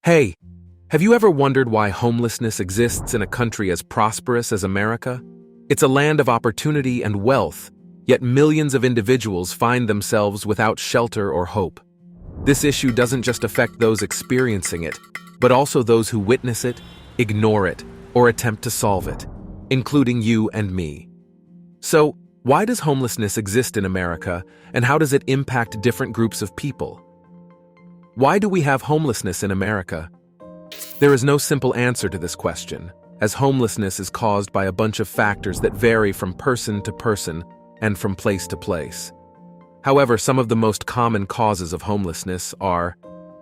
Hey, have you ever wondered why homelessness exists in a country as prosperous as America? It's a land of opportunity and wealth, yet millions of individuals find themselves without shelter or hope. This issue doesn't just affect those experiencing it, but also those who witness it, ignore it, or attempt to solve it, including you and me. So, why does homelessness exist in America, and how does it impact different groups of people? Why do we have homelessness in America? There is no simple answer to this question, as homelessness is caused by a bunch of factors that vary from person to person and from place to place. However, some of the most common causes of homelessness are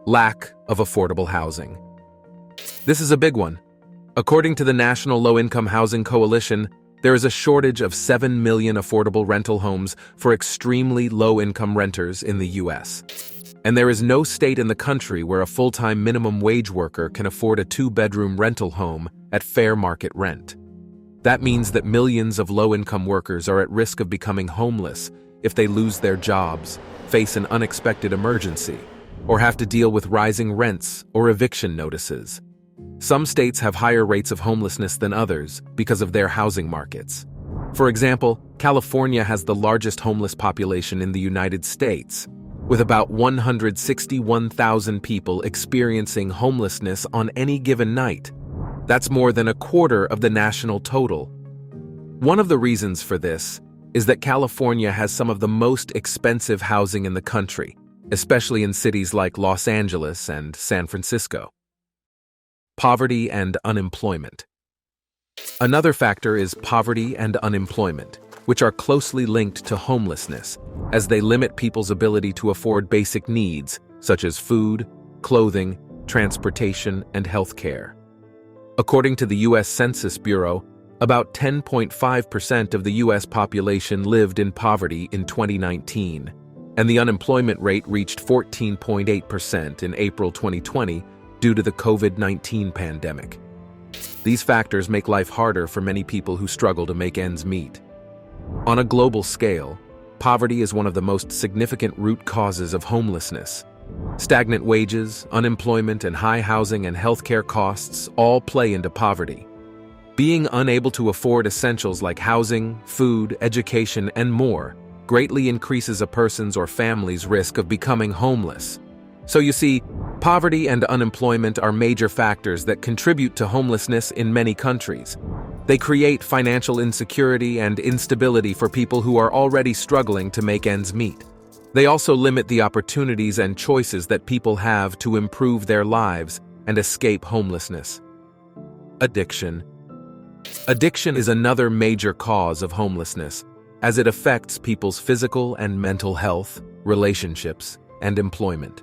lack of affordable housing. This is a big one. According to the National Low-Income Housing Coalition, there is a shortage of 7 million affordable rental homes for extremely low-income renters in the U.S. And there is no state in the country where a full-time minimum wage worker can afford a 2-bedroom rental home at fair market rent. That means that millions of low-income workers are at risk of becoming homeless if they lose their jobs, face an unexpected emergency, or have to deal with rising rents or eviction notices. Some states have higher rates of homelessness than others because of their housing markets. For example, California has the largest homeless population in the United States, with about 161,000 people experiencing homelessness on any given night. That's more than a quarter of the national total. One of the reasons for this is that California has some of the most expensive housing in the country, especially in cities like Los Angeles and San Francisco. Poverty and unemployment. Another factor is poverty and unemployment, which are closely linked to homelessness, as they limit people's ability to afford basic needs, such as food, clothing, transportation, and health care. According to the U.S. Census Bureau, about 10.5% of the U.S. population lived in poverty in 2019, and the unemployment rate reached 14.8% in April 2020 due to the COVID-19 pandemic. These factors make life harder for many people who struggle to make ends meet. On a global scale, poverty is one of the most significant root causes of homelessness. Stagnant wages, unemployment, and high housing and healthcare costs all play into poverty. Being unable to afford essentials like housing, food, education, and more greatly increases a person's or family's risk of becoming homeless. So you see, poverty and unemployment are major factors that contribute to homelessness in many countries. They create financial insecurity and instability for people who are already struggling to make ends meet. They also limit the opportunities and choices that people have to improve their lives and escape homelessness. Addiction. Addiction is another major cause of homelessness, as it affects people's physical and mental health, relationships, and employment.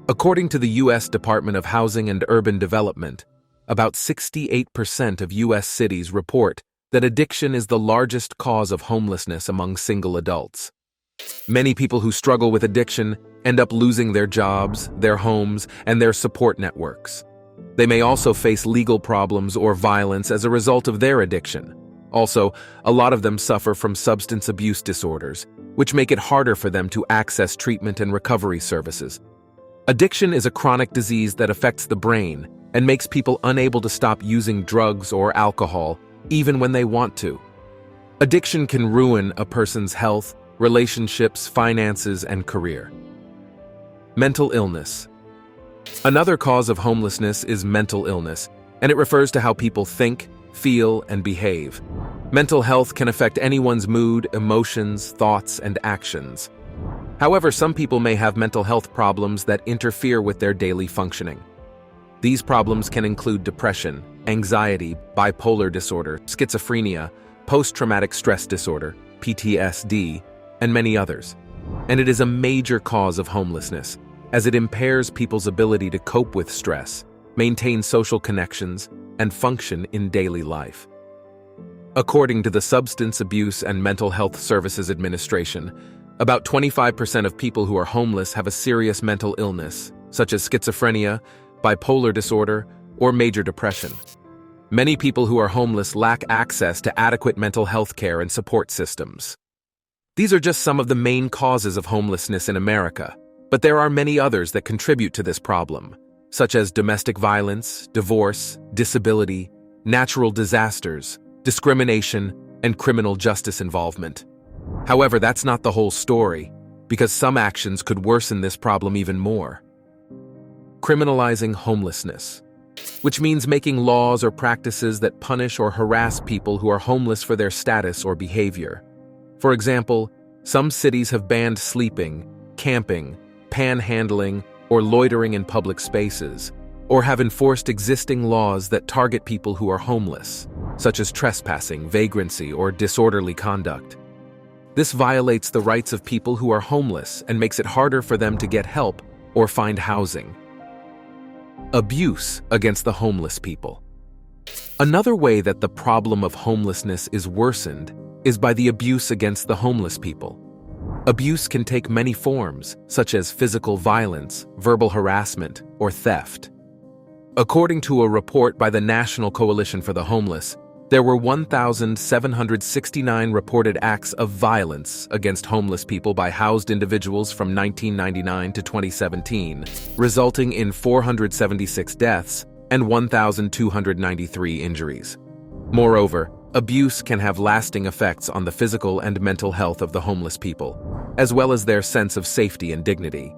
According to the U.S. Department of Housing and Urban Development, about 68% of U.S. cities report that addiction is the largest cause of homelessness among single adults. Many people who struggle with addiction end up losing their jobs, their homes, and their support networks. They may also face legal problems or violence as a result of their addiction. Also, a lot of them suffer from substance abuse disorders, which make it harder for them to access treatment and recovery services. Addiction is a chronic disease that affects the brain and makes people unable to stop using drugs or alcohol, even when they want to. Addiction can ruin a person's health, relationships, finances, and career. Mental illness. Another cause of homelessness is mental illness, and it refers to how people think, feel, and behave. Mental health can affect anyone's mood, emotions, thoughts, and actions. However, some people may have mental health problems that interfere with their daily functioning. These problems can include depression, anxiety, bipolar disorder, schizophrenia, post-traumatic stress disorder, PTSD, and many others. And it is a major cause of homelessness, as it impairs people's ability to cope with stress, maintain social connections, and function in daily life. According to the Substance Abuse and Mental Health Services Administration, about 25% of people who are homeless have a serious mental illness, such as schizophrenia, bipolar disorder, or major depression. Many people who are homeless lack access to adequate mental health care and support systems. These are just some of the main causes of homelessness in America, but there are many others that contribute to this problem, such as domestic violence, divorce, disability, natural disasters, discrimination, and criminal justice involvement. However, that's not the whole story, because some actions could worsen this problem even more. Criminalizing homelessness, which means making laws or practices that punish or harass people who are homeless for their status or behavior. For example, some cities have banned sleeping, camping, panhandling, or loitering in public spaces, or have enforced existing laws that target people who are homeless, such as trespassing, vagrancy, or disorderly conduct. This violates the rights of people who are homeless and makes it harder for them to get help or find housing. Abuse against the homeless people. Another way that the problem of homelessness is worsened is by the abuse against the homeless people. Abuse can take many forms, such as physical violence, verbal harassment, or theft. According to a report by the National Coalition for the Homeless, there were 1,769 reported acts of violence against homeless people by housed individuals from 1999 to 2017, resulting in 476 deaths and 1,293 injuries. Moreover, abuse can have lasting effects on the physical and mental health of the homeless people, as well as their sense of safety and dignity.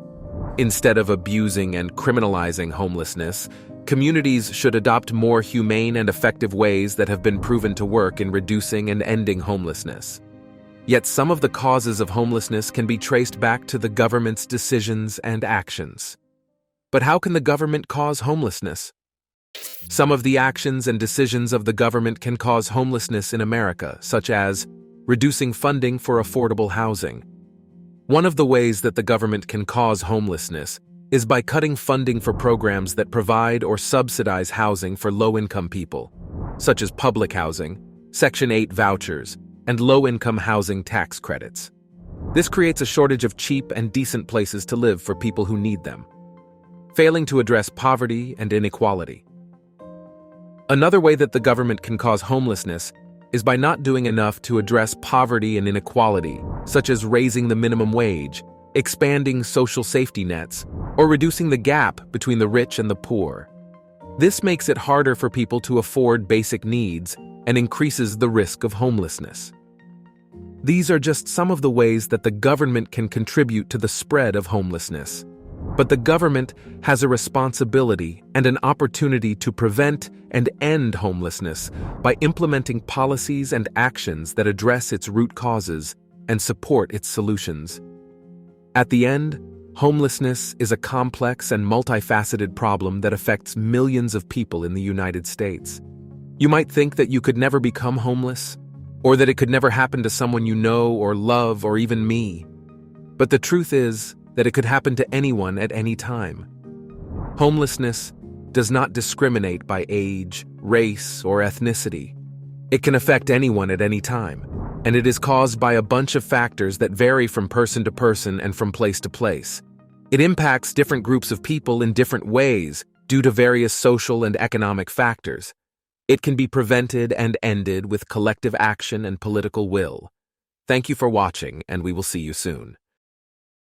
Instead of abusing and criminalizing homelessness, communities should adopt more humane and effective ways that have been proven to work in reducing and ending homelessness. Yet some of the causes of homelessness can be traced back to the government's decisions and actions. But how can the government cause homelessness? Some of the actions and decisions of the government can cause homelessness in America, such as reducing funding for affordable housing. One of the ways that the government can cause homelessness is by cutting funding for programs that provide or subsidize housing for low-income people, such as public housing, Section 8 vouchers, and low-income housing tax credits. This creates a shortage of cheap and decent places to live for people who need them. Failing to address poverty and inequality. Another way that the government can cause homelessness is by not doing enough to address poverty and inequality, such as raising the minimum wage, expanding social safety nets, or reducing the gap between the rich and the poor. This makes it harder for people to afford basic needs and increases the risk of homelessness. These are just some of the ways that the government can contribute to the spread of homelessness. But the government has a responsibility and an opportunity to prevent and end homelessness by implementing policies and actions that address its root causes and support its solutions. At the end, homelessness is a complex and multifaceted problem that affects millions of people in the United States. You might think that you could never become homeless, or that it could never happen to someone you know or love or even me. But the truth is that it could happen to anyone at any time. Homelessness does not discriminate by age, race, or ethnicity. It can affect anyone at any time, and it is caused by a bunch of factors that vary from person to person and from place to place. It impacts different groups of people in different ways due to various social and economic factors. It can be prevented and ended with collective action and political will. Thank you for watching, and we will see you soon.